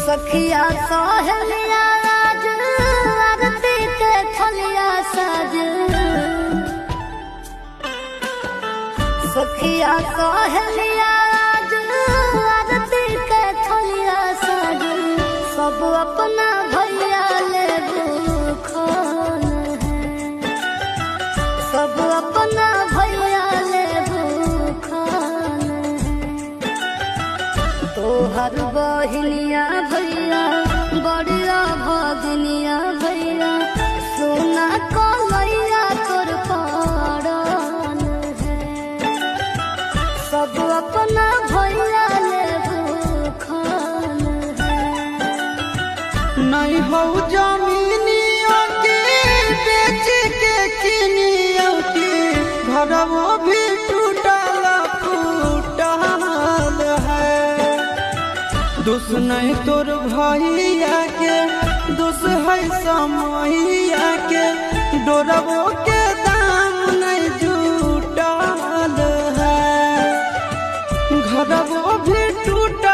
सखिया सहेलिया आज आरती के थलिया सज सखिया सहेलिया आज आरती के थलिया सज सब अपना भैया ले भूखल है सब अपना भैया ले भूखल है तोहर बहिनिया भैया बड़िया भगनिया भैया सोना कलैया तोर पड़ल है सब अपना भैया ले भूखल है नहीं हो जमीनियों के बेच के किनियों के घरवो भी टूटल फूटल है दोष नहीं तोर भैया के दोष है समैया के डोरवो के दाम नहीं जुटल है घरवो भी टूटल